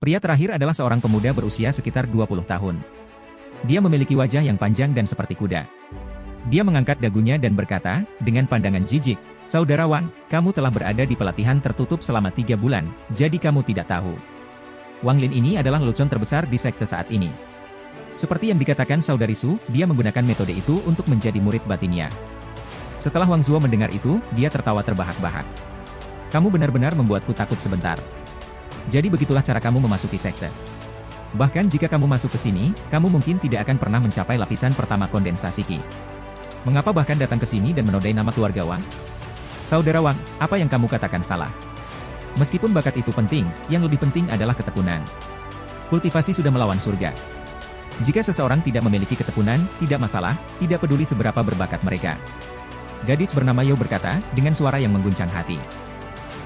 Pria terakhir adalah seorang pemuda berusia sekitar 20 tahun. Dia memiliki wajah yang panjang dan seperti kuda. Dia mengangkat dagunya dan berkata, dengan pandangan jijik, "Saudara Wang, kamu telah berada di pelatihan tertutup selama 3 bulan, jadi kamu tidak tahu. Wang Lin ini adalah lelucon terbesar di sekte saat ini." Seperti yang dikatakan Saudari Su, dia menggunakan metode itu untuk menjadi murid batinnya. Setelah Wang Zuo mendengar itu, dia tertawa terbahak-bahak. "Kamu benar-benar membuatku takut sebentar. Jadi begitulah cara kamu memasuki sekte. Bahkan jika kamu masuk ke sini, kamu mungkin tidak akan pernah mencapai lapisan pertama kondensasi Qi. Mengapa bahkan datang ke sini dan menodai nama keluarga Wang? Saudara Wang, apa yang kamu katakan salah? Meskipun bakat itu penting, yang lebih penting adalah ketekunan. Kultivasi sudah melawan surga. Jika seseorang tidak memiliki ketekunan, tidak masalah, tidak peduli seberapa berbakat mereka." Gadis bernama Yo berkata, dengan suara yang mengguncang hati.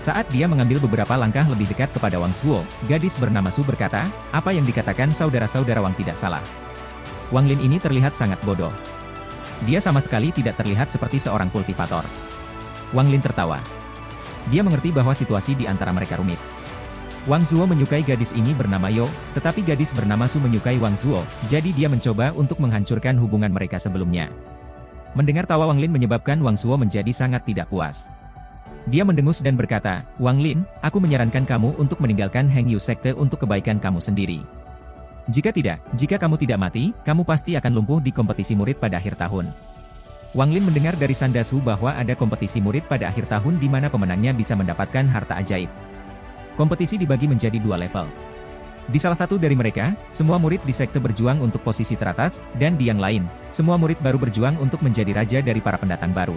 Saat dia mengambil beberapa langkah lebih dekat kepada Wang Zuo, gadis bernama Su berkata, "Apa yang dikatakan saudara-saudara Wang tidak salah. Wang Lin ini terlihat sangat bodoh. Dia sama sekali tidak terlihat seperti seorang kultivator." Wang Lin tertawa. Dia mengerti bahwa situasi di antara mereka rumit. Wang Zuo menyukai gadis ini bernama Yo, tetapi gadis bernama Su menyukai Wang Zuo, jadi dia mencoba untuk menghancurkan hubungan mereka sebelumnya. Mendengar tawa Wang Lin menyebabkan Wang Zuo menjadi sangat tidak puas. Dia mendengus dan berkata, "Wang Lin, aku menyarankan kamu untuk meninggalkan Heng Yu Sekte untuk kebaikan kamu sendiri. Jika tidak, jika kamu tidak mati, kamu pasti akan lumpuh di kompetisi murid pada akhir tahun." Wang Lin mendengar dari Sandasu bahwa ada kompetisi murid pada akhir tahun di mana pemenangnya bisa mendapatkan harta ajaib. Kompetisi dibagi menjadi 2 level. Di salah satu dari mereka, semua murid di sekte berjuang untuk posisi teratas, dan di yang lain, semua murid baru berjuang untuk menjadi raja dari para pendatang baru.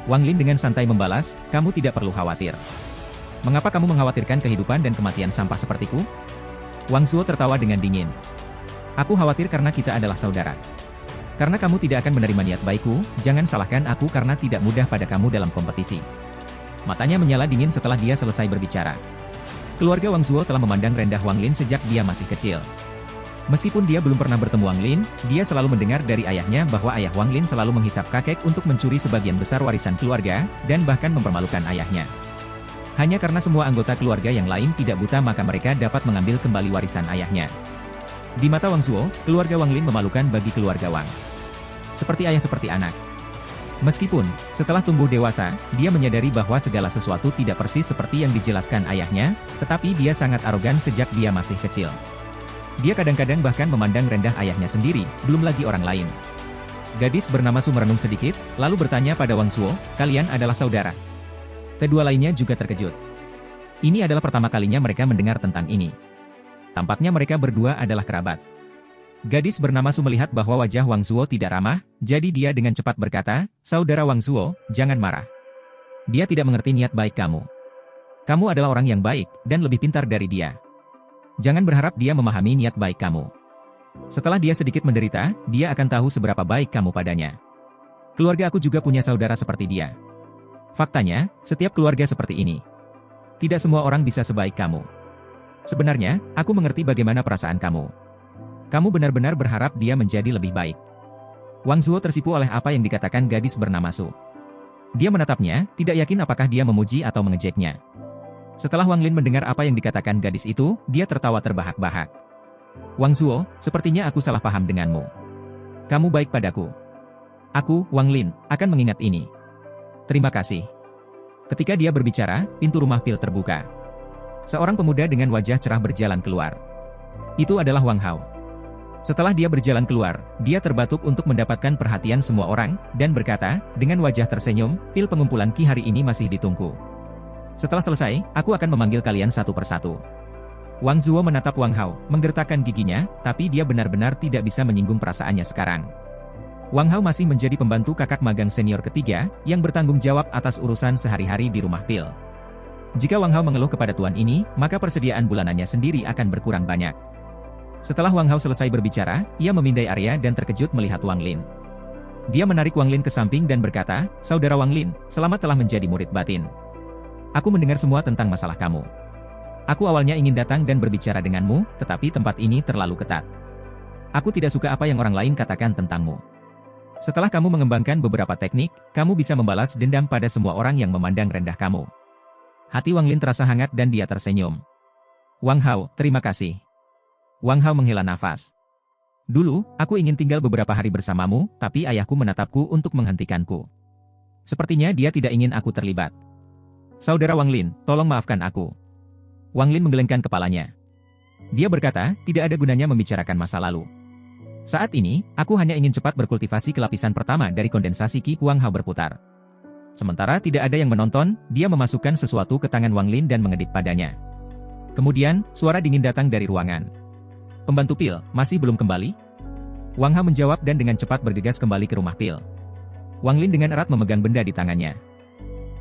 Wang Lin dengan santai membalas, "Kamu tidak perlu khawatir." "Mengapa kamu mengkhawatirkan kehidupan dan kematian sampah sepertiku?" Wang Zuo tertawa dengan dingin. "Aku khawatir karena kita adalah saudara. Karena kamu tidak akan menerima niat baikku, jangan salahkan aku karena tidak mudah pada kamu dalam kompetisi." Matanya menyala dingin setelah dia selesai berbicara. Keluarga Wang Zuo telah memandang rendah Wang Lin sejak dia masih kecil. Meskipun dia belum pernah bertemu Wang Lin, dia selalu mendengar dari ayahnya bahwa ayah Wang Lin selalu menghisap kakek untuk mencuri sebagian besar warisan keluarga, dan bahkan mempermalukan ayahnya. Hanya karena semua anggota keluarga yang lain tidak buta maka mereka dapat mengambil kembali warisan ayahnya. Di mata Wang Zuo, keluarga Wang Lin memalukan bagi keluarga Wang. Seperti ayah seperti anak. Meskipun, setelah tumbuh dewasa, dia menyadari bahwa segala sesuatu tidak persis seperti yang dijelaskan ayahnya, tetapi dia sangat arogan sejak dia masih kecil. Dia kadang-kadang bahkan memandang rendah ayahnya sendiri, belum lagi orang lain. Gadis bernama Su merenung sedikit, lalu bertanya pada Wang Zuo, "Kalian adalah saudara?" Kedua lainnya juga terkejut. Ini adalah pertama kalinya mereka mendengar tentang ini. Tampaknya mereka berdua adalah kerabat. Gadis bernama Su melihat bahwa wajah Wang Zuo tidak ramah, jadi dia dengan cepat berkata, "Saudara Wang Zuo, jangan marah. Dia tidak mengerti niat baik kamu. Kamu adalah orang yang baik, dan lebih pintar dari dia. Jangan berharap dia memahami niat baik kamu. Setelah dia sedikit menderita, dia akan tahu seberapa baik kamu padanya. Keluarga aku juga punya saudara seperti dia. Faktanya, setiap keluarga seperti ini. Tidak semua orang bisa sebaik kamu. Sebenarnya, aku mengerti bagaimana perasaan kamu. Kamu benar-benar berharap dia menjadi lebih baik." Wang Zuo tersipu oleh apa yang dikatakan gadis bernama Su. Dia menatapnya, tidak yakin apakah dia memuji atau mengejeknya. Setelah Wang Lin mendengar apa yang dikatakan gadis itu, dia tertawa terbahak-bahak. "Wang Zuo, sepertinya aku salah paham denganmu. Kamu baik padaku. Aku, Wang Lin, akan mengingat ini. Terima kasih." Ketika dia berbicara, pintu rumah pil terbuka. Seorang pemuda dengan wajah cerah berjalan keluar. Itu adalah Wang Hao. Setelah dia berjalan keluar, dia terbatuk untuk mendapatkan perhatian semua orang, dan berkata, dengan wajah tersenyum, "Pil pengumpulan Qi hari ini masih ditunggu. Setelah selesai, aku akan memanggil kalian satu persatu." Wang Zuo menatap Wang Hao, menggertakkan giginya, tapi dia benar-benar tidak bisa menyinggung perasaannya sekarang. Wang Hao masih menjadi pembantu kakak magang senior ketiga, yang bertanggung jawab atas urusan sehari-hari di rumah pil. Jika Wang Hao mengeluh kepada tuan ini, maka persediaan bulanannya sendiri akan berkurang banyak. Setelah Wang Hao selesai berbicara, ia memindai area dan terkejut melihat Wang Lin. Dia menarik Wang Lin ke samping dan berkata, "Saudara Wang Lin, selamat telah menjadi murid batin. Aku mendengar semua tentang masalah kamu. Aku awalnya ingin datang dan berbicara denganmu, tetapi tempat ini terlalu ketat. Aku tidak suka apa yang orang lain katakan tentangmu. Setelah kamu mengembangkan beberapa teknik, kamu bisa membalas dendam pada semua orang yang memandang rendah kamu." Hati Wang Lin terasa hangat dan dia tersenyum. Wang Hao, terima kasih. Wang Hao menghela nafas. Dulu, aku ingin tinggal beberapa hari bersamamu, tapi ayahku menatapku untuk menghentikanku. Sepertinya dia tidak ingin aku terlibat. Saudara Wang Lin, tolong maafkan aku. Wang Lin menggelengkan kepalanya. Dia berkata, tidak ada gunanya membicarakan masa lalu. Saat ini, aku hanya ingin cepat berkultivasi ke lapisan pertama dari kondensasi Qi Wang Hao berputar. Sementara tidak ada yang menonton, dia memasukkan sesuatu ke tangan Wang Lin dan mengedip padanya. Kemudian, suara dingin datang dari ruangan. Pembantu Pil, masih belum kembali? Wang Hao menjawab dan dengan cepat bergegas kembali ke rumah Pil. Wang Lin dengan erat memegang benda di tangannya.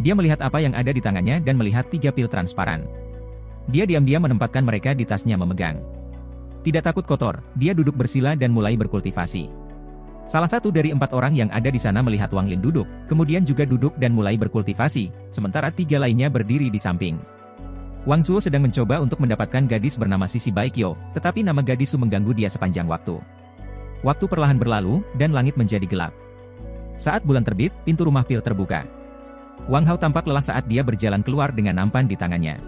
Dia melihat apa yang ada di tangannya dan melihat 3 pil transparan. Dia diam-diam menempatkan mereka di tasnya memegang. Tidak takut kotor, dia duduk bersila dan mulai berkultivasi. Salah satu dari 4 orang yang ada di sana melihat Wang Lin duduk, kemudian juga duduk dan mulai berkultivasi, sementara 3 lainnya berdiri di samping. Wang Zuo sedang mencoba untuk mendapatkan gadis bernama Sisi Baikyo, tetapi nama gadis Su mengganggu dia sepanjang waktu. Waktu perlahan berlalu, dan langit menjadi gelap. Saat bulan terbit, pintu rumah Pil terbuka. Wang Hao tampak lelah saat dia berjalan keluar dengan nampan di tangannya.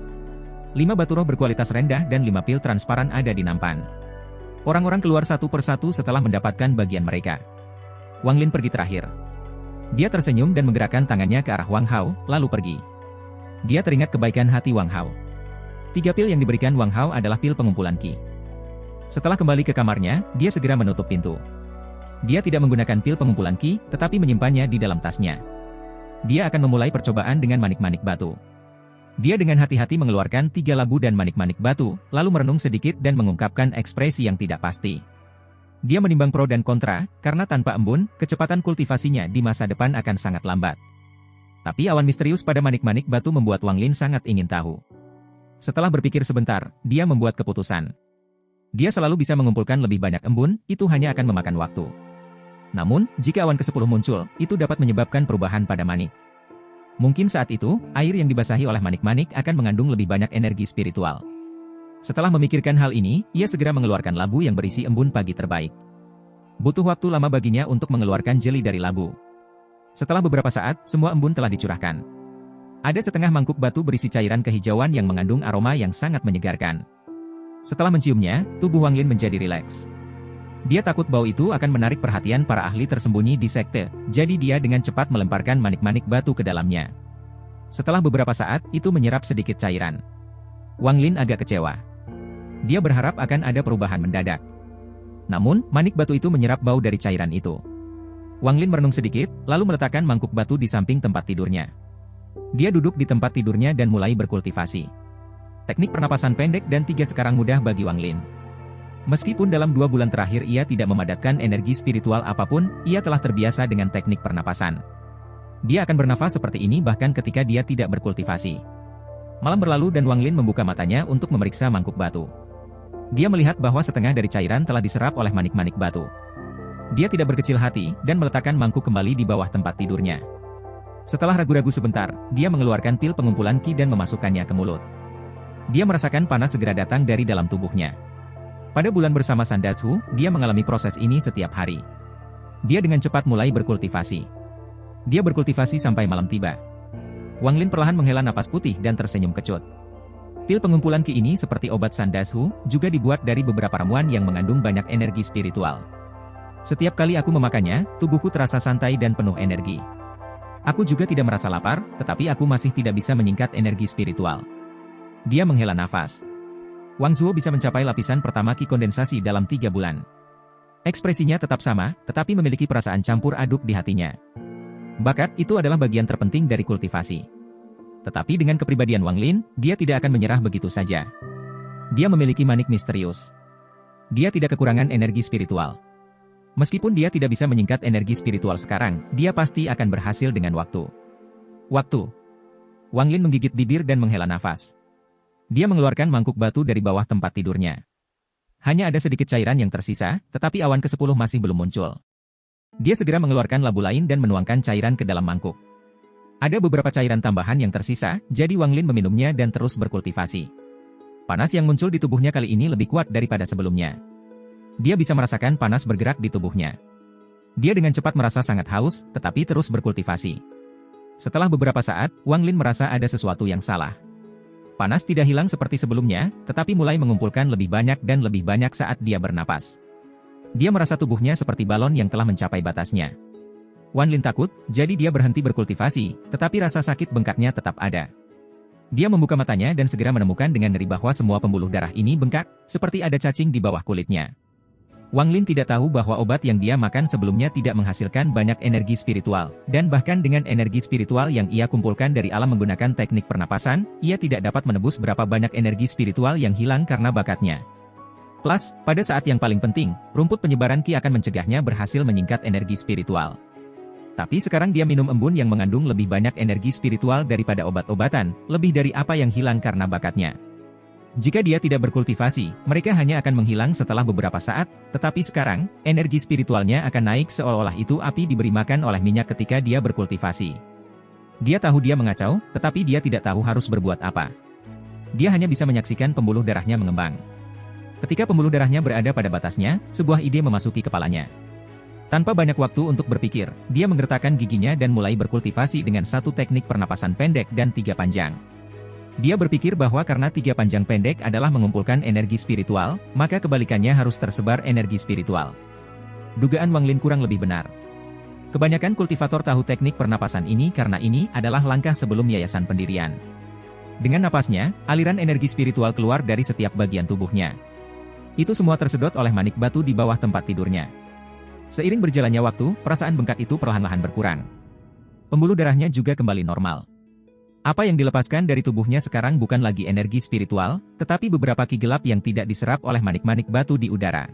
5 batu roh berkualitas rendah dan 5 pil transparan ada di nampan. Orang-orang keluar satu persatu setelah mendapatkan bagian mereka. Wang Lin pergi terakhir. Dia tersenyum dan menggerakkan tangannya ke arah Wang Hao, lalu pergi. Dia teringat kebaikan hati Wang Hao. 3 pil yang diberikan Wang Hao adalah pil pengumpulan Qi. Setelah kembali ke kamarnya, dia segera menutup pintu. Dia tidak menggunakan pil pengumpulan Qi, tetapi menyimpannya di dalam tasnya. Dia akan memulai percobaan dengan manik-manik batu. Dia dengan hati-hati mengeluarkan 3 labu dan manik-manik batu, lalu merenung sedikit dan mengungkapkan ekspresi yang tidak pasti. Dia menimbang pro dan kontra, karena tanpa embun, kecepatan kultivasinya di masa depan akan sangat lambat. Tapi awan misterius pada manik-manik batu membuat Wang Lin sangat ingin tahu. Setelah berpikir sebentar, dia membuat keputusan. Dia selalu bisa mengumpulkan lebih banyak embun, itu hanya akan memakan waktu. Namun, jika awan ke-10 muncul, itu dapat menyebabkan perubahan pada manik. Mungkin saat itu, air yang dibasahi oleh manik-manik akan mengandung lebih banyak energi spiritual. Setelah memikirkan hal ini, ia segera mengeluarkan labu yang berisi embun pagi terbaik. Butuh waktu lama baginya untuk mengeluarkan jeli dari labu. Setelah beberapa saat, semua embun telah dicurahkan. Ada setengah mangkuk batu berisi cairan kehijauan yang mengandung aroma yang sangat menyegarkan. Setelah menciumnya, tubuh Wang Lin menjadi rileks. Dia takut bau itu akan menarik perhatian para ahli tersembunyi di sekte, jadi dia dengan cepat melemparkan manik-manik batu ke dalamnya. Setelah beberapa saat, itu menyerap sedikit cairan. Wang Lin agak kecewa. Dia berharap akan ada perubahan mendadak. Namun, manik batu itu menyerap bau dari cairan itu. Wang Lin merenung sedikit, lalu meletakkan mangkuk batu di samping tempat tidurnya. Dia duduk di tempat tidurnya dan mulai berkultivasi. Teknik pernapasan pendek dan 3 sekarang mudah bagi Wang Lin. Meskipun dalam 2 bulan terakhir ia tidak memadatkan energi spiritual apapun, ia telah terbiasa dengan teknik pernapasan. Dia akan bernafas seperti ini bahkan ketika dia tidak berkultivasi. Malam berlalu dan Wang Lin membuka matanya untuk memeriksa mangkuk batu. Dia melihat bahwa setengah dari cairan telah diserap oleh manik-manik batu. Dia tidak berkecil hati dan meletakkan mangkuk kembali di bawah tempat tidurnya. Setelah ragu-ragu sebentar, dia mengeluarkan pil pengumpulan Qi dan memasukkannya ke mulut. Dia merasakan panas segera datang dari dalam tubuhnya. Pada bulan bersama Sandashu, dia mengalami proses ini setiap hari. Dia dengan cepat mulai berkultivasi. Dia berkultivasi sampai malam tiba. Wang Lin perlahan menghela napas putih dan tersenyum kecut. Pil pengumpulan Qi ini seperti obat Sandashu, juga dibuat dari beberapa ramuan yang mengandung banyak energi spiritual. Setiap kali aku memakannya, tubuhku terasa santai dan penuh energi. Aku juga tidak merasa lapar, tetapi aku masih tidak bisa menyingkat energi spiritual. Dia menghela nafas. Wang Zuo bisa mencapai lapisan pertama Qi kondensasi dalam 3 bulan. Ekspresinya tetap sama, tetapi memiliki perasaan campur aduk di hatinya. Bakat itu adalah bagian terpenting dari kultivasi. Tetapi dengan kepribadian Wang Lin, dia tidak akan menyerah begitu saja. Dia memiliki manik misterius. Dia tidak kekurangan energi spiritual. Meskipun dia tidak bisa menyingkat energi spiritual sekarang, dia pasti akan berhasil dengan waktu. Waktu. Wang Lin menggigit bibir dan menghela nafas. Dia mengeluarkan mangkuk batu dari bawah tempat tidurnya. Hanya ada sedikit cairan yang tersisa, tetapi awan ke-10 masih belum muncul. Dia segera mengeluarkan labu lain dan menuangkan cairan ke dalam mangkuk. Ada beberapa cairan tambahan yang tersisa, jadi Wang Lin meminumnya dan terus berkultivasi. Panas yang muncul di tubuhnya kali ini lebih kuat daripada sebelumnya. Dia bisa merasakan panas bergerak di tubuhnya. Dia dengan cepat merasa sangat haus, tetapi terus berkultivasi. Setelah beberapa saat, Wang Lin merasa ada sesuatu yang salah. Panas tidak hilang seperti sebelumnya, tetapi mulai mengumpulkan lebih banyak dan lebih banyak saat dia bernapas. Dia merasa tubuhnya seperti balon yang telah mencapai batasnya. Wan Lin takut, jadi dia berhenti berkultivasi, tetapi rasa sakit bengkaknya tetap ada. Dia membuka matanya dan segera menemukan dengan ngeri bahwa semua pembuluh darah ini bengkak, seperti ada cacing di bawah kulitnya. Wang Lin tidak tahu bahwa obat yang dia makan sebelumnya tidak menghasilkan banyak energi spiritual, dan bahkan dengan energi spiritual yang ia kumpulkan dari alam menggunakan teknik pernapasan, ia tidak dapat menebus berapa banyak energi spiritual yang hilang karena bakatnya. Plus, pada saat yang paling penting, rumput penyebaran Qi akan mencegahnya berhasil menyingkat energi spiritual. Tapi sekarang dia minum embun yang mengandung lebih banyak energi spiritual daripada obat-obatan, lebih dari apa yang hilang karena bakatnya. Jika dia tidak berkultivasi, mereka hanya akan menghilang setelah beberapa saat, tetapi sekarang, energi spiritualnya akan naik seolah-olah itu api diberi makan oleh minyak ketika dia berkultivasi. Dia tahu dia mengacau, tetapi dia tidak tahu harus berbuat apa. Dia hanya bisa menyaksikan pembuluh darahnya mengembang. Ketika pembuluh darahnya berada pada batasnya, sebuah ide memasuki kepalanya. Tanpa banyak waktu untuk berpikir, dia menggertakkan giginya dan mulai berkultivasi dengan satu teknik pernapasan pendek dan 3 panjang. Dia berpikir bahwa karena 3 panjang pendek adalah mengumpulkan energi spiritual, maka kebalikannya harus tersebar energi spiritual. Dugaan Wang Lin kurang lebih benar. Kebanyakan kultivator tahu teknik pernapasan ini karena ini adalah langkah sebelum yayasan pendirian. Dengan napasnya, aliran energi spiritual keluar dari setiap bagian tubuhnya. Itu semua tersedot oleh manik batu di bawah tempat tidurnya. Seiring berjalannya waktu, perasaan bengkak itu perlahan-lahan berkurang. Pembuluh darahnya juga kembali normal. Apa yang dilepaskan dari tubuhnya sekarang bukan lagi energi spiritual, tetapi beberapa Qi gelap yang tidak diserap oleh manik-manik batu di udara.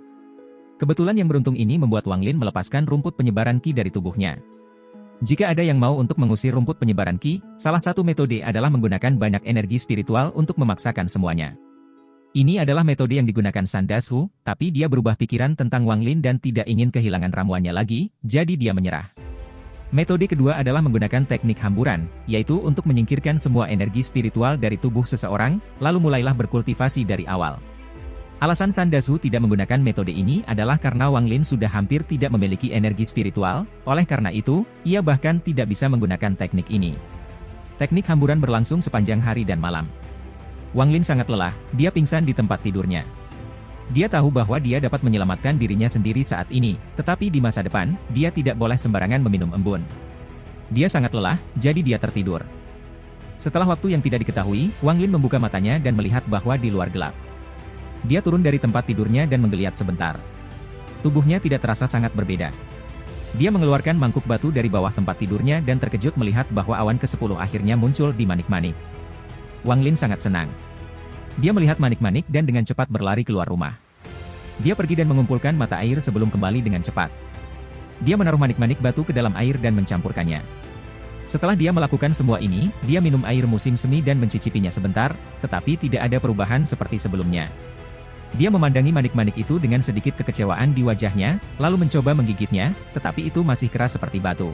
Kebetulan yang beruntung ini membuat Wang Lin melepaskan rumput penyebaran Qi dari tubuhnya. Jika ada yang mau untuk mengusir rumput penyebaran Qi, salah satu metode adalah menggunakan banyak energi spiritual untuk memaksakan semuanya. Ini adalah metode yang digunakan San Das Hu, tapi dia berubah pikiran tentang Wang Lin dan tidak ingin kehilangan ramuannya lagi, jadi dia menyerah. Metode kedua adalah menggunakan teknik hamburan, yaitu untuk menyingkirkan semua energi spiritual dari tubuh seseorang, lalu mulailah berkultivasi dari awal. Alasan San Das Hu tidak menggunakan metode ini adalah karena Wang Lin sudah hampir tidak memiliki energi spiritual, oleh karena itu, ia bahkan tidak bisa menggunakan teknik ini. Teknik hamburan berlangsung sepanjang hari dan malam. Wang Lin sangat lelah, dia pingsan di tempat tidurnya. Dia tahu bahwa dia dapat menyelamatkan dirinya sendiri saat ini, tetapi di masa depan, dia tidak boleh sembarangan meminum embun. Dia sangat lelah, jadi dia tertidur. Setelah waktu yang tidak diketahui, Wang Lin membuka matanya dan melihat bahwa di luar gelap. Dia turun dari tempat tidurnya dan menggeliat sebentar. Tubuhnya tidak terasa sangat berbeda. Dia mengeluarkan mangkuk batu dari bawah tempat tidurnya dan terkejut melihat bahwa awan ke-10 akhirnya muncul di manik-manik. Wang Lin sangat senang. Dia melihat manik-manik dan dengan cepat berlari keluar rumah. Dia pergi dan mengumpulkan mata air sebelum kembali dengan cepat. Dia menaruh manik-manik batu ke dalam air dan mencampurkannya. Setelah dia melakukan semua ini, dia minum air musim semi dan mencicipinya sebentar, tetapi tidak ada perubahan seperti sebelumnya. Dia memandangi manik-manik itu dengan sedikit kekecewaan di wajahnya, lalu mencoba menggigitnya, tetapi itu masih keras seperti batu.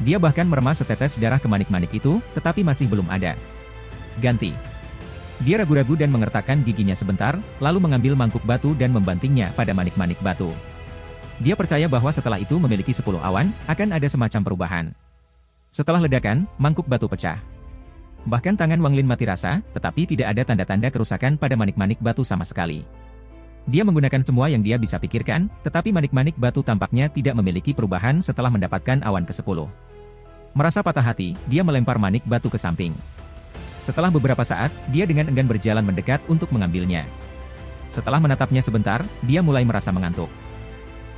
Dia bahkan meremas setetes darah ke manik-manik itu, tetapi masih belum ada. Ganti. Dia ragu-ragu dan mengertakkan giginya sebentar, lalu mengambil mangkuk batu dan membantingnya pada manik-manik batu. Dia percaya bahwa setelah itu memiliki 10 awan, akan ada semacam perubahan. Setelah ledakan, mangkuk batu pecah. Bahkan tangan Wang Lin mati rasa, tetapi tidak ada tanda-tanda kerusakan pada manik-manik batu sama sekali. Dia menggunakan semua yang dia bisa pikirkan, tetapi manik-manik batu tampaknya tidak memiliki perubahan setelah mendapatkan awan ke-10. Merasa patah hati, dia melempar manik batu ke samping. Setelah beberapa saat, dia dengan enggan berjalan mendekat untuk mengambilnya. Setelah menatapnya sebentar, dia mulai merasa mengantuk.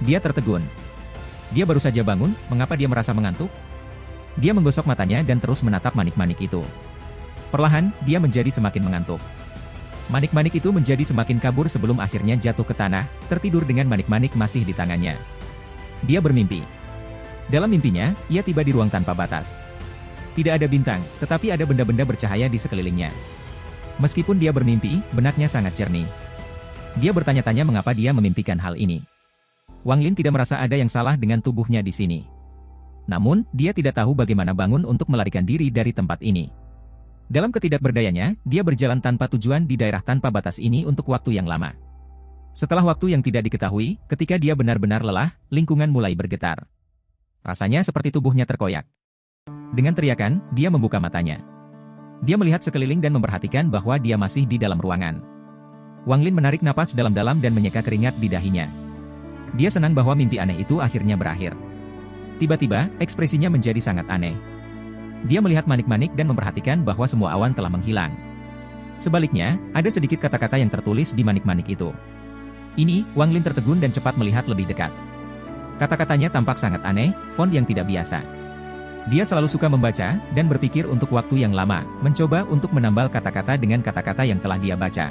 Dia tertegun. Dia baru saja bangun, mengapa dia merasa mengantuk? Dia menggosok matanya dan terus menatap manik-manik itu. Perlahan, dia menjadi semakin mengantuk. Manik-manik itu menjadi semakin kabur sebelum akhirnya jatuh ke tanah, tertidur dengan manik-manik masih di tangannya. Dia bermimpi. Dalam mimpinya, ia tiba di ruang tanpa batas. Tidak ada bintang, tetapi ada benda-benda bercahaya di sekelilingnya. Meskipun dia bermimpi, benaknya sangat jernih. Dia bertanya-tanya mengapa dia memimpikan hal ini. Wang Lin tidak merasa ada yang salah dengan tubuhnya di sini. Namun, dia tidak tahu bagaimana bangun untuk melarikan diri dari tempat ini. Dalam ketidakberdayanya, dia berjalan tanpa tujuan di daerah tanpa batas ini untuk waktu yang lama. Setelah waktu yang tidak diketahui, ketika dia benar-benar lelah, lingkungan mulai bergetar. Rasanya seperti tubuhnya terkoyak. Dengan teriakan, dia membuka matanya. Dia melihat sekeliling dan memperhatikan bahwa dia masih di dalam ruangan. Wang Lin menarik napas dalam-dalam dan menyeka keringat di dahinya. Dia senang bahwa mimpi aneh itu akhirnya berakhir. Tiba-tiba, ekspresinya menjadi sangat aneh. Dia melihat manik-manik dan memperhatikan bahwa semua awan telah menghilang. Sebaliknya, ada sedikit kata-kata yang tertulis di manik-manik itu. Ini, Wang Lin tertegun dan cepat melihat lebih dekat. Kata-katanya tampak sangat aneh, font yang tidak biasa. Dia selalu suka membaca, dan berpikir untuk waktu yang lama, mencoba untuk menambal kata-kata dengan kata-kata yang telah dia baca.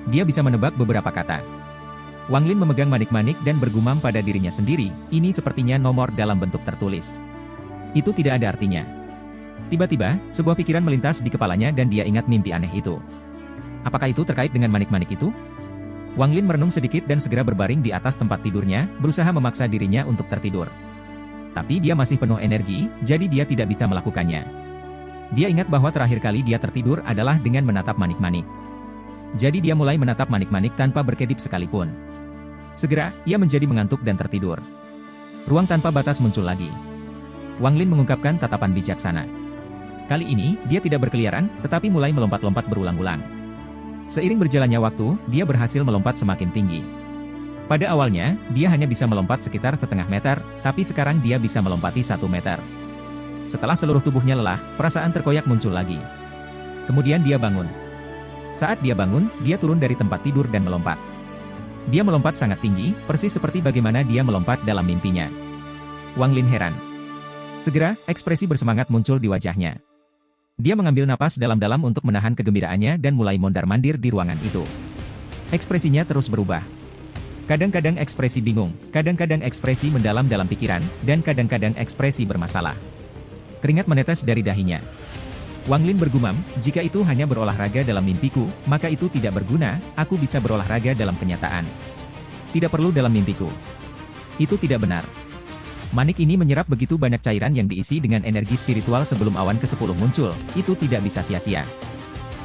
Dia bisa menebak beberapa kata. Wang Lin memegang manik-manik dan bergumam pada dirinya sendiri, ini sepertinya nomor dalam bentuk tertulis. Itu tidak ada artinya. Tiba-tiba, sebuah pikiran melintas di kepalanya dan dia ingat mimpi aneh itu. Apakah itu terkait dengan manik-manik itu? Wang Lin merenung sedikit dan segera berbaring di atas tempat tidurnya, berusaha memaksa dirinya untuk tertidur. Tapi dia masih penuh energi, jadi dia tidak bisa melakukannya. Dia ingat bahwa terakhir kali dia tertidur adalah dengan menatap manik-manik. Jadi dia mulai menatap manik-manik tanpa berkedip sekalipun. Segera, ia menjadi mengantuk dan tertidur. Ruang tanpa batas muncul lagi. Wang Lin mengungkapkan tatapan bijaksana. Kali ini, dia tidak berkeliaran, tetapi mulai melompat-lompat berulang-ulang. Seiring berjalannya waktu, dia berhasil melompat semakin tinggi. Pada awalnya, dia hanya bisa melompat sekitar setengah meter, tapi sekarang dia bisa melompati 1 meter. Setelah seluruh tubuhnya lelah, perasaan terkoyak muncul lagi. Kemudian dia bangun. Saat dia bangun, dia turun dari tempat tidur dan melompat. Dia melompat sangat tinggi, persis seperti bagaimana dia melompat dalam mimpinya. Wang Lin heran. Segera, ekspresi bersemangat muncul di wajahnya. Dia mengambil napas dalam-dalam untuk menahan kegembiraannya dan mulai mondar-mandir di ruangan itu. Ekspresinya terus berubah. Kadang-kadang ekspresi bingung, kadang-kadang ekspresi mendalam dalam pikiran, dan kadang-kadang ekspresi bermasalah. Keringat menetes dari dahinya. Wang Lin bergumam, jika itu hanya berolahraga dalam mimpiku, maka itu tidak berguna, aku bisa berolahraga dalam kenyataan. Tidak perlu dalam mimpiku. Itu tidak benar. Manik ini menyerap begitu banyak cairan yang diisi dengan energi spiritual sebelum awan ke-10 muncul, itu tidak bisa sia-sia.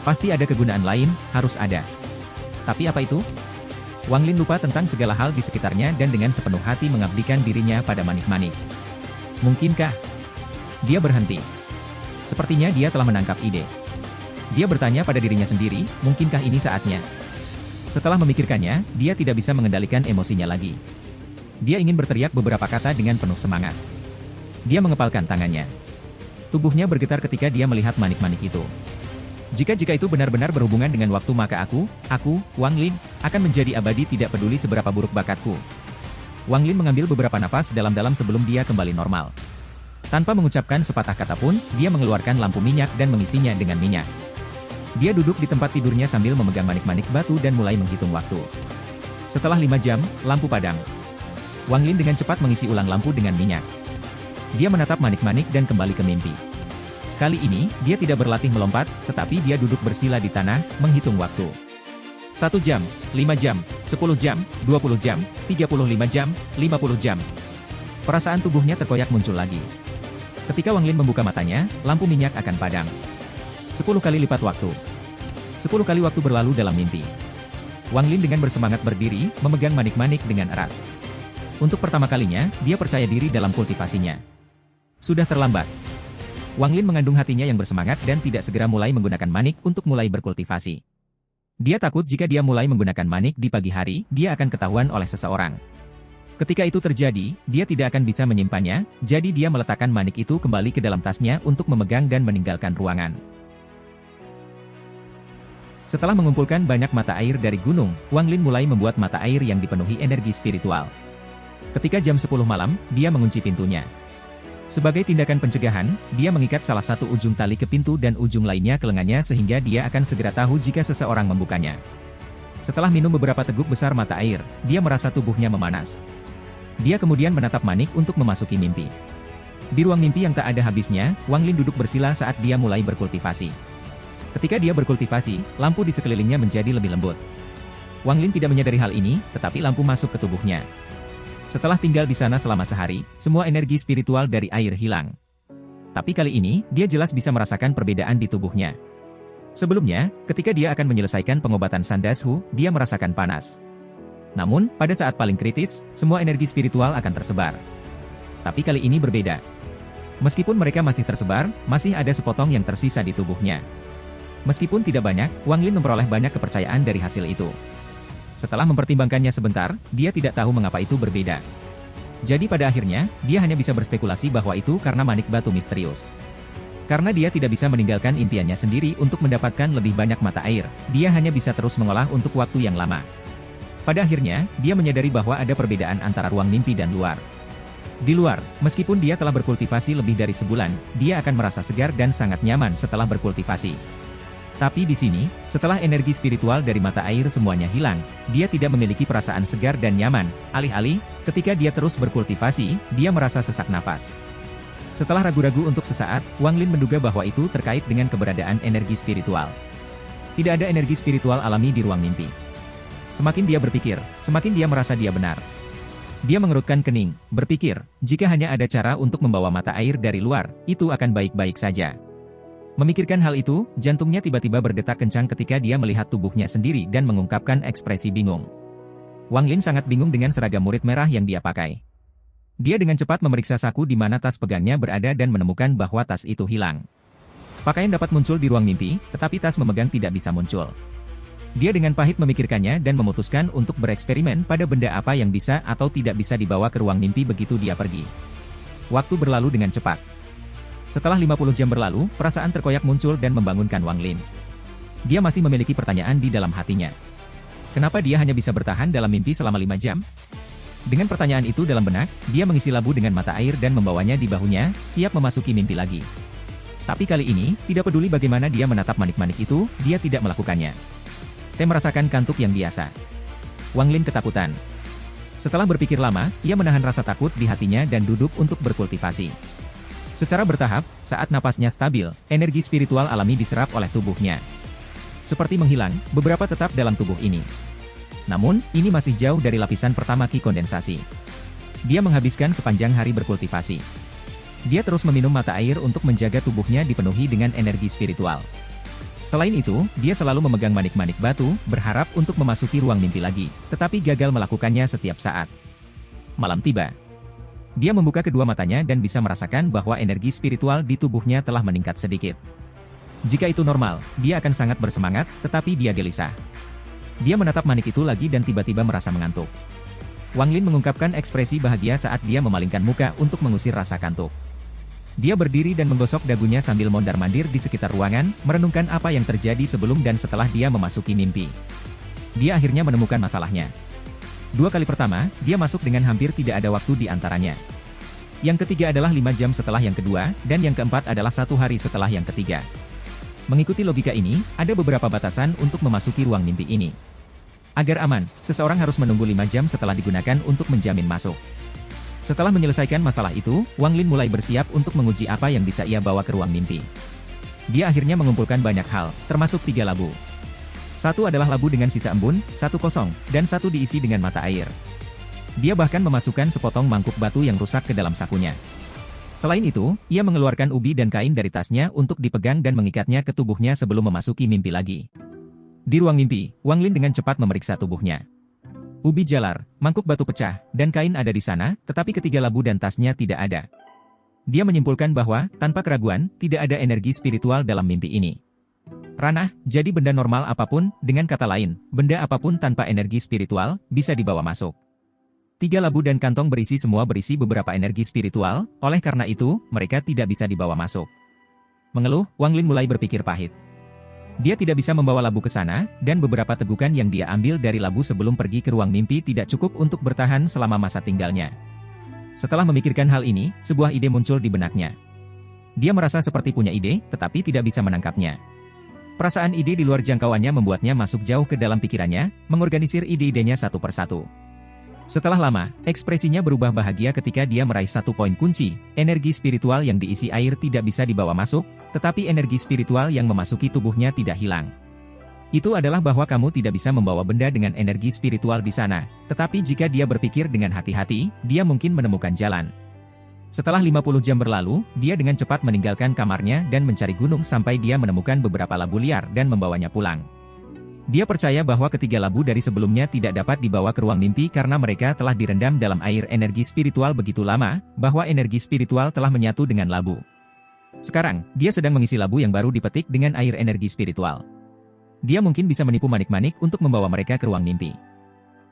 Pasti ada kegunaan lain, harus ada. Tapi apa itu? Wang Lin lupa tentang segala hal di sekitarnya dan dengan sepenuh hati mengabdikan dirinya pada manik-manik. Mungkinkah? Dia berhenti. Sepertinya dia telah menangkap ide. Dia bertanya pada dirinya sendiri, mungkinkah ini saatnya? Setelah memikirkannya, dia tidak bisa mengendalikan emosinya lagi. Dia ingin berteriak beberapa kata dengan penuh semangat. Dia mengepalkan tangannya. Tubuhnya bergetar ketika dia melihat manik-manik itu. Jika itu benar-benar berhubungan dengan waktu maka aku, Wang Lin, akan menjadi abadi tidak peduli seberapa buruk bakatku. Wang Lin mengambil beberapa napas dalam-dalam sebelum dia kembali normal. Tanpa mengucapkan sepatah kata pun, dia mengeluarkan lampu minyak dan mengisinya dengan minyak. Dia duduk di tempat tidurnya sambil memegang manik-manik batu dan mulai menghitung waktu. Setelah 5 jam, lampu padam. Wang Lin dengan cepat mengisi ulang lampu dengan minyak. Dia menatap manik-manik dan kembali ke mimpi. Kali ini, dia tidak berlatih melompat, tetapi dia duduk bersila di tanah, menghitung waktu. 1 jam, 5 jam, 10 jam, 20 jam, 35 jam, 50 jam. Perasaan tubuhnya terkoyak muncul lagi. Ketika Wang Lin membuka matanya, lampu minyak akan padam. 10 kali lipat waktu. 10 kali waktu berlalu dalam mimpi. Wang Lin dengan bersemangat berdiri, memegang manik-manik dengan erat. Untuk pertama kalinya, dia percaya diri dalam kultivasinya. Sudah terlambat. Wang Lin mengandung hatinya yang bersemangat dan tidak segera mulai menggunakan manik untuk mulai berkultivasi. Dia takut jika dia mulai menggunakan manik di pagi hari, dia akan ketahuan oleh seseorang. Ketika itu terjadi, dia tidak akan bisa menyimpannya, jadi dia meletakkan manik itu kembali ke dalam tasnya untuk memegang dan meninggalkan ruangan. Setelah mengumpulkan banyak mata air dari gunung, Wang Lin mulai membuat mata air yang dipenuhi energi spiritual. Ketika jam 10 malam, dia mengunci pintunya. Sebagai tindakan pencegahan, dia mengikat salah satu ujung tali ke pintu dan ujung lainnya ke lengannya sehingga dia akan segera tahu jika seseorang membukanya. Setelah minum beberapa teguk besar mata air, dia merasa tubuhnya memanas. Dia kemudian menatap manik untuk memasuki mimpi. Di ruang mimpi yang tak ada habisnya, Wang Lin duduk bersila saat dia mulai berkultivasi. Ketika dia berkultivasi, lampu di sekelilingnya menjadi lebih lembut. Wang Lin tidak menyadari hal ini, tetapi lampu masuk ke tubuhnya. Setelah tinggal di sana selama sehari, semua energi spiritual dari air hilang. Tapi kali ini, dia jelas bisa merasakan perbedaan di tubuhnya. Sebelumnya, ketika dia akan menyelesaikan pengobatan Sandashu, dia merasakan panas. Namun, pada saat paling kritis, semua energi spiritual akan tersebar. Tapi kali ini berbeda. Meskipun mereka masih tersebar, masih ada sepotong yang tersisa di tubuhnya. Meskipun tidak banyak, Wang Lin memperoleh banyak kepercayaan dari hasil itu. Setelah mempertimbangkannya sebentar, dia tidak tahu mengapa itu berbeda. Jadi pada akhirnya, dia hanya bisa berspekulasi bahwa itu karena manik batu misterius. Karena dia tidak bisa meninggalkan impiannya sendiri untuk mendapatkan lebih banyak mata air, dia hanya bisa terus mengolah untuk waktu yang lama. Pada akhirnya, dia menyadari bahwa ada perbedaan antara ruang mimpi dan luar. Di luar, meskipun dia telah berkultivasi lebih dari sebulan, dia akan merasa segar dan sangat nyaman setelah berkultivasi. Tapi di sini, setelah energi spiritual dari mata air semuanya hilang, dia tidak memiliki perasaan segar dan nyaman. Alih-alih, ketika dia terus berkultivasi, dia merasa sesak nafas. Setelah ragu-ragu untuk sesaat, Wang Lin menduga bahwa itu terkait dengan keberadaan energi spiritual. Tidak ada energi spiritual alami di ruang mimpi. Semakin dia berpikir, semakin dia merasa dia benar. Dia mengerutkan kening, berpikir, jika hanya ada cara untuk membawa mata air dari luar, itu akan baik-baik saja. Memikirkan hal itu, jantungnya tiba-tiba berdetak kencang ketika dia melihat tubuhnya sendiri dan mengungkapkan ekspresi bingung. Wang Lin sangat bingung dengan seragam murid merah yang dia pakai. Dia dengan cepat memeriksa saku di mana tas pegangnya berada dan menemukan bahwa tas itu hilang. Pakaian dapat muncul di ruang mimpi, tetapi tas memegang tidak bisa muncul. Dia dengan pahit memikirkannya dan memutuskan untuk bereksperimen pada benda apa yang bisa atau tidak bisa dibawa ke ruang mimpi begitu dia pergi. Waktu berlalu dengan cepat. Setelah 50 jam berlalu, perasaan terkoyak muncul dan membangunkan Wang Lin. Dia masih memiliki pertanyaan di dalam hatinya. Kenapa dia hanya bisa bertahan dalam mimpi selama 5 jam? Dengan pertanyaan itu dalam benak, dia mengisi labu dengan mata air dan membawanya di bahunya, siap memasuki mimpi lagi. Tapi kali ini, tidak peduli bagaimana dia menatap manik-manik itu, dia tidak melakukannya. Dia merasakan kantuk yang biasa. Wang Lin ketakutan. Setelah berpikir lama, ia menahan rasa takut di hatinya dan duduk untuk berkultivasi. Secara bertahap, saat napasnya stabil, energi spiritual alami diserap oleh tubuhnya. Seperti menghilang, beberapa tetap dalam tubuh ini. Namun, ini masih jauh dari lapisan pertama ki kondensasi. Dia menghabiskan sepanjang hari berkultivasi. Dia terus meminum mata air untuk menjaga tubuhnya dipenuhi dengan energi spiritual. Selain itu, dia selalu memegang manik-manik batu, berharap untuk memasuki ruang mimpi lagi, tetapi gagal melakukannya setiap saat. Malam tiba. Dia membuka kedua matanya dan bisa merasakan bahwa energi spiritual di tubuhnya telah meningkat sedikit. Jika itu normal, dia akan sangat bersemangat, tetapi dia gelisah. Dia menatap manik itu lagi dan tiba-tiba merasa mengantuk. Wang Lin mengungkapkan ekspresi bahagia saat dia memalingkan muka untuk mengusir rasa kantuk. Dia berdiri dan menggosok dagunya sambil mondar-mandir di sekitar ruangan, merenungkan apa yang terjadi sebelum dan setelah dia memasuki mimpi. Dia akhirnya menemukan masalahnya. 2 kali pertama, dia masuk dengan hampir tidak ada waktu di antaranya. Yang ketiga adalah 5 jam setelah yang kedua, dan yang keempat adalah 1 hari setelah yang ketiga. Mengikuti logika ini, ada beberapa batasan untuk memasuki ruang mimpi ini. Agar aman, seseorang harus menunggu 5 jam setelah digunakan untuk menjamin masuk. Setelah menyelesaikan masalah itu, Wang Lin mulai bersiap untuk menguji apa yang bisa ia bawa ke ruang mimpi. Dia akhirnya mengumpulkan banyak hal, termasuk 3 labu. 1 adalah labu dengan sisa embun, 1 kosong, dan 1 diisi dengan mata air. Dia bahkan memasukkan sepotong mangkuk batu yang rusak ke dalam sakunya. Selain itu, ia mengeluarkan ubi dan kain dari tasnya untuk dipegang dan mengikatnya ke tubuhnya sebelum memasuki mimpi lagi. Di ruang mimpi, Wang Lin dengan cepat memeriksa tubuhnya. Ubi jalar, mangkuk batu pecah, dan kain ada di sana, tetapi ketiga labu dan tasnya tidak ada. Dia menyimpulkan bahwa, tanpa keraguan, tidak ada energi spiritual dalam mimpi ini. Ranah, jadi benda normal apapun, dengan kata lain, benda apapun tanpa energi spiritual, bisa dibawa masuk. 3 labu dan kantong berisi semua berisi beberapa energi spiritual, oleh karena itu, mereka tidak bisa dibawa masuk. Mengeluh, Wang Lin mulai berpikir pahit. Dia tidak bisa membawa labu ke sana, dan beberapa tegukan yang dia ambil dari labu sebelum pergi ke ruang mimpi tidak cukup untuk bertahan selama masa tinggalnya. Setelah memikirkan hal ini, sebuah ide muncul di benaknya. Dia merasa seperti punya ide, tetapi tidak bisa menangkapnya. Perasaan ide di luar jangkauannya membuatnya masuk jauh ke dalam pikirannya, mengorganisir ide-idenya satu persatu. Setelah lama, ekspresinya berubah bahagia ketika dia meraih 1 poin kunci, energi spiritual yang diisi air tidak bisa dibawa masuk, tetapi energi spiritual yang memasuki tubuhnya tidak hilang. Itu adalah bahwa kamu tidak bisa membawa benda dengan energi spiritual di sana, tetapi jika dia berpikir dengan hati-hati, dia mungkin menemukan jalan. Setelah 50 jam berlalu, dia dengan cepat meninggalkan kamarnya dan mencari gunung sampai dia menemukan beberapa labu liar dan membawanya pulang. Dia percaya bahwa ketiga labu dari sebelumnya tidak dapat dibawa ke ruang mimpi karena mereka telah direndam dalam air energi spiritual begitu lama, bahwa energi spiritual telah menyatu dengan labu. Sekarang, dia sedang mengisi labu yang baru dipetik dengan air energi spiritual. Dia mungkin bisa menipu manik-manik untuk membawa mereka ke ruang mimpi.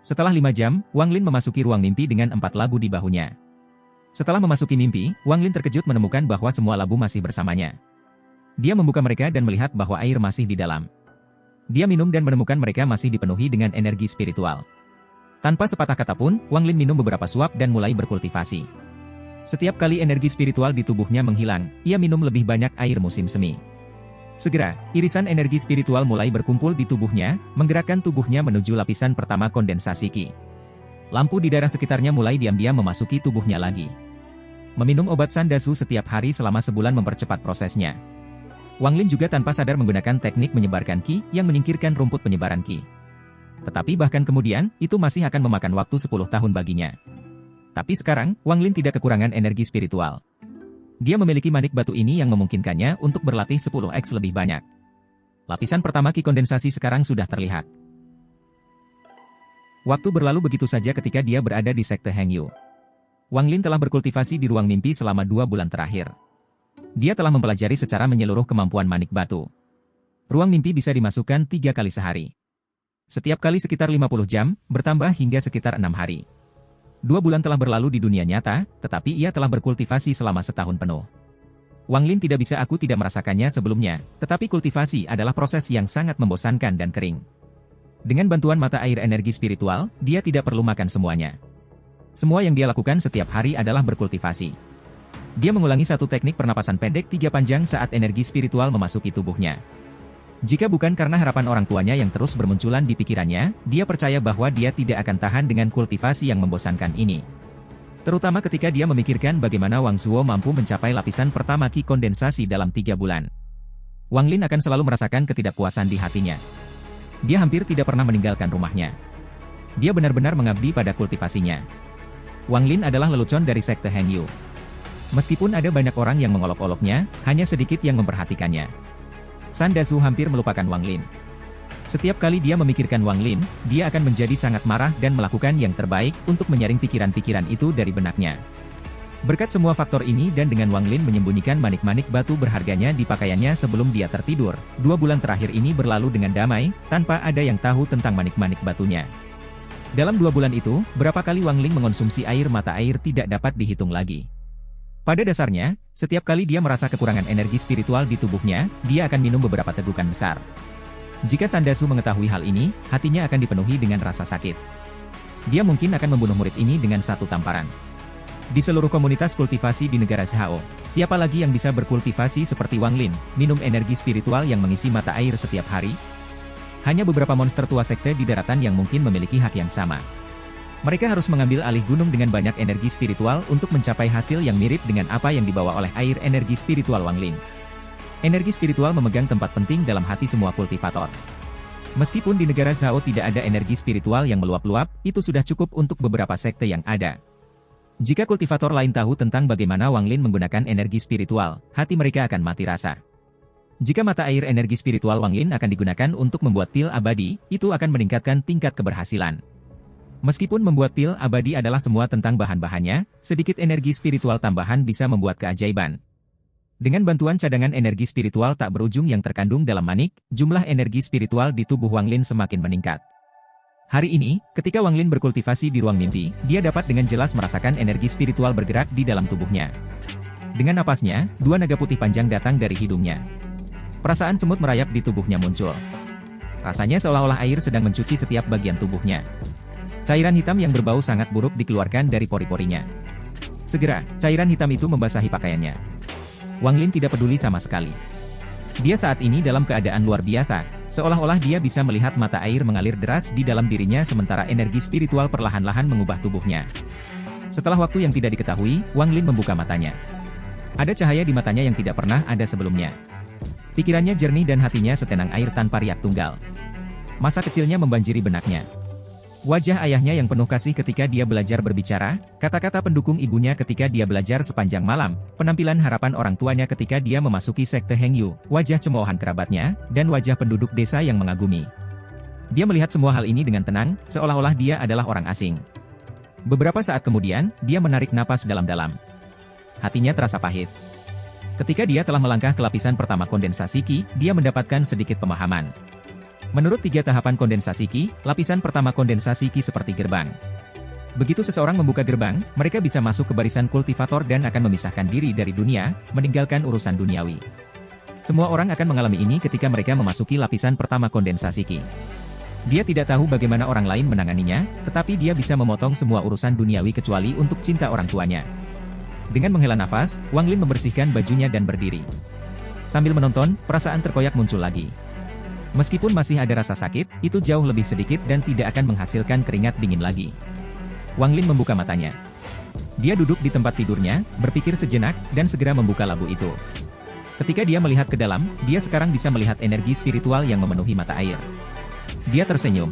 Setelah 5 jam, Wang Lin memasuki ruang mimpi dengan 4 labu di bahunya. Setelah memasuki mimpi, Wang Lin terkejut menemukan bahwa semua labu masih bersamanya. Dia membuka mereka dan melihat bahwa air masih di dalam. Dia minum dan menemukan mereka masih dipenuhi dengan energi spiritual. Tanpa sepatah kata pun, Wang Lin minum beberapa suap dan mulai berkultivasi. Setiap kali energi spiritual di tubuhnya menghilang, ia minum lebih banyak air musim semi. Segera, irisan energi spiritual mulai berkumpul di tubuhnya, menggerakkan tubuhnya menuju lapisan pertama kondensasi Qi. Lampu di daerah sekitarnya mulai diam-diam memasuki tubuhnya lagi. Meminum obat Sandasu setiap hari selama sebulan mempercepat prosesnya. Wang Lin juga tanpa sadar menggunakan teknik menyebarkan Qi yang menyingkirkan rumput penyebaran Qi. Tetapi bahkan kemudian, itu masih akan memakan waktu 10 tahun baginya. Tapi sekarang, Wang Lin tidak kekurangan energi spiritual. Dia memiliki manik batu ini yang memungkinkannya untuk berlatih 10x lebih banyak. Lapisan pertama Qi kondensasi sekarang sudah terlihat. Waktu berlalu begitu saja ketika dia berada di sekte Hengyu. Wang Lin telah berkultivasi di ruang mimpi selama 2 bulan terakhir. Dia telah mempelajari secara menyeluruh kemampuan manik batu. Ruang mimpi bisa dimasukkan 3 kali sehari. Setiap kali sekitar 50 jam, bertambah hingga sekitar 6 hari. 2 bulan telah berlalu di dunia nyata, tetapi ia telah berkultivasi selama setahun penuh. Wang Lin tidak bisa aku tidak merasakannya sebelumnya, tetapi kultivasi adalah proses yang sangat membosankan dan kering. Dengan bantuan mata air energi spiritual, dia tidak perlu makan semuanya. Semua yang dia lakukan setiap hari adalah berkultivasi. Dia mengulangi satu teknik pernapasan pendek 3 panjang saat energi spiritual memasuki tubuhnya. Jika bukan karena harapan orang tuanya yang terus bermunculan di pikirannya, dia percaya bahwa dia tidak akan tahan dengan kultivasi yang membosankan ini. Terutama ketika dia memikirkan bagaimana Wang Zuo mampu mencapai lapisan pertama Qi kondensasi dalam 3 bulan. Wang Lin akan selalu merasakan ketidakpuasan di hatinya. Dia hampir tidak pernah meninggalkan rumahnya. Dia benar-benar mengabdi pada kultivasinya. Wang Lin adalah lelucon dari sekte Hengyu. Meskipun ada banyak orang yang mengolok-oloknya, hanya sedikit yang memperhatikannya. Sandasu hampir melupakan Wang Lin. Setiap kali dia memikirkan Wang Lin, dia akan menjadi sangat marah dan melakukan yang terbaik untuk menyaring pikiran-pikiran itu dari benaknya. Berkat semua faktor ini dan dengan Wang Lin menyembunyikan manik-manik batu berharganya di pakaiannya sebelum dia tertidur, 2 bulan terakhir ini berlalu dengan damai, tanpa ada yang tahu tentang manik-manik batunya. Dalam 2 bulan itu, berapa kali Wang Lin mengonsumsi air mata air tidak dapat dihitung lagi. Pada dasarnya, setiap kali dia merasa kekurangan energi spiritual di tubuhnya, dia akan minum beberapa tegukan besar. Jika Sandasu mengetahui hal ini, hatinya akan dipenuhi dengan rasa sakit. Dia mungkin akan membunuh murid ini dengan satu tamparan. Di seluruh komunitas kultivasi di negara Zhao, siapa lagi yang bisa berkultivasi seperti Wang Lin, minum energi spiritual yang mengisi mata air setiap hari? Hanya beberapa monster tua sekte di daratan yang mungkin memiliki hak yang sama. Mereka harus mengambil alih gunung dengan banyak energi spiritual untuk mencapai hasil yang mirip dengan apa yang dibawa oleh air energi spiritual Wang Lin. Energi spiritual memegang tempat penting dalam hati semua kultivator. Meskipun di negara Zhao tidak ada energi spiritual yang meluap-luap, itu sudah cukup untuk beberapa sekte yang ada. Jika kultivator lain tahu tentang bagaimana Wang Lin menggunakan energi spiritual, hati mereka akan mati rasa. Jika mata air energi spiritual Wang Lin akan digunakan untuk membuat pil abadi, itu akan meningkatkan tingkat keberhasilan. Meskipun membuat pil abadi adalah semua tentang bahan-bahannya, sedikit energi spiritual tambahan bisa membuat keajaiban. Dengan bantuan cadangan energi spiritual tak berujung yang terkandung dalam manik, jumlah energi spiritual di tubuh Wang Lin semakin meningkat. Hari ini, ketika Wang Lin berkultivasi di ruang mimpi, dia dapat dengan jelas merasakan energi spiritual bergerak di dalam tubuhnya. Dengan napasnya, 2 naga putih panjang datang dari hidungnya. Perasaan semut merayap di tubuhnya muncul. Rasanya seolah-olah air sedang mencuci setiap bagian tubuhnya. Cairan hitam yang berbau sangat buruk dikeluarkan dari pori-porinya. Segera, cairan hitam itu membasahi pakaiannya. Wang Lin tidak peduli sama sekali. Dia saat ini dalam keadaan luar biasa, seolah-olah dia bisa melihat mata air mengalir deras di dalam dirinya sementara energi spiritual perlahan-lahan mengubah tubuhnya. Setelah waktu yang tidak diketahui, Wang Lin membuka matanya. Ada cahaya di matanya yang tidak pernah ada sebelumnya. Pikirannya jernih dan hatinya setenang air tanpa riak tunggal. Masa kecilnya membanjiri benaknya. Wajah ayahnya yang penuh kasih ketika dia belajar berbicara, kata-kata pendukung ibunya ketika dia belajar sepanjang malam, penampilan harapan orang tuanya ketika dia memasuki sekte Hengyu, wajah cemoohan kerabatnya, dan wajah penduduk desa yang mengagumi. Dia melihat semua hal ini dengan tenang, seolah-olah dia adalah orang asing. Beberapa saat kemudian, dia menarik napas dalam-dalam. Hatinya terasa pahit. Ketika dia telah melangkah ke lapisan pertama kondensasi Qi, dia mendapatkan sedikit pemahaman. Menurut 3 tahapan kondensasi Qi, lapisan pertama kondensasi Qi seperti gerbang. Begitu seseorang membuka gerbang, mereka bisa masuk ke barisan kultivator dan akan memisahkan diri dari dunia, meninggalkan urusan duniawi. Semua orang akan mengalami ini ketika mereka memasuki lapisan pertama kondensasi Qi. Dia tidak tahu bagaimana orang lain menanganinya, tetapi dia bisa memotong semua urusan duniawi kecuali untuk cinta orang tuanya. Dengan menghela nafas, Wang Lin membersihkan bajunya dan berdiri. Sambil menonton, perasaan terkoyak muncul lagi. Meskipun masih ada rasa sakit, itu jauh lebih sedikit dan tidak akan menghasilkan keringat dingin lagi. Wang Lin membuka matanya. Dia duduk di tempat tidurnya, berpikir sejenak, dan segera membuka labu itu. Ketika dia melihat ke dalam, dia sekarang bisa melihat energi spiritual yang memenuhi mata air. Dia tersenyum.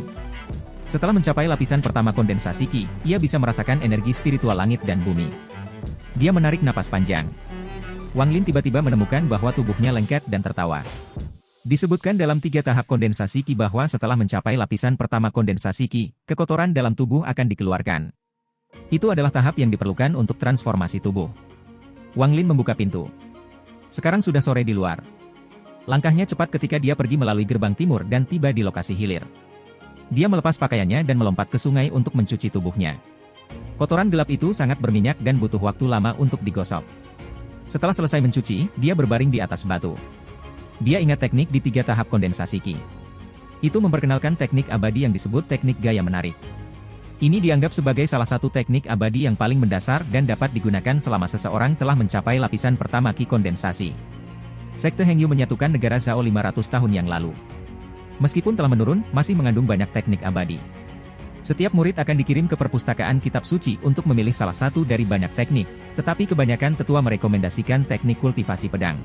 Setelah mencapai lapisan pertama kondensasi Qi, ia bisa merasakan energi spiritual langit dan bumi. Dia menarik napas panjang. Wang Lin tiba-tiba menemukan bahwa tubuhnya lengket dan tertawa. Disebutkan dalam 3 tahap kondensasi Qi bahwa setelah mencapai lapisan pertama kondensasi Qi, kekotoran dalam tubuh akan dikeluarkan. Itu adalah tahap yang diperlukan untuk transformasi tubuh. Wang Lin membuka pintu. Sekarang sudah sore di luar. Langkahnya cepat ketika dia pergi melalui gerbang timur dan tiba di lokasi hilir. Dia melepas pakaiannya dan melompat ke sungai untuk mencuci tubuhnya. Kotoran gelap itu sangat berminyak dan butuh waktu lama untuk digosok. Setelah selesai mencuci, dia berbaring di atas batu. Dia ingat teknik di 3 tahap kondensasi Qi. Itu memperkenalkan teknik abadi yang disebut teknik gaya menarik. Ini dianggap sebagai salah satu teknik abadi yang paling mendasar dan dapat digunakan selama seseorang telah mencapai lapisan pertama Qi kondensasi. Sekte Hengyu menyatukan negara Zhao 500 tahun yang lalu. Meskipun telah menurun, masih mengandung banyak teknik abadi. Setiap murid akan dikirim ke perpustakaan kitab suci untuk memilih salah satu dari banyak teknik, tetapi kebanyakan tetua merekomendasikan teknik kultivasi pedang.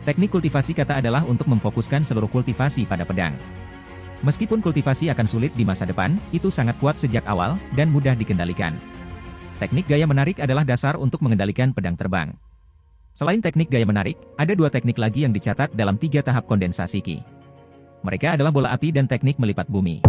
Teknik kultivasi kata adalah untuk memfokuskan seluruh kultivasi pada pedang. Meskipun kultivasi akan sulit di masa depan, itu sangat kuat sejak awal, dan mudah dikendalikan. Teknik gaya menarik adalah dasar untuk mengendalikan pedang terbang. Selain teknik gaya menarik, ada 2 teknik lagi yang dicatat dalam 3 tahap kondensasi Qi. Mereka adalah bola api dan teknik melipat bumi.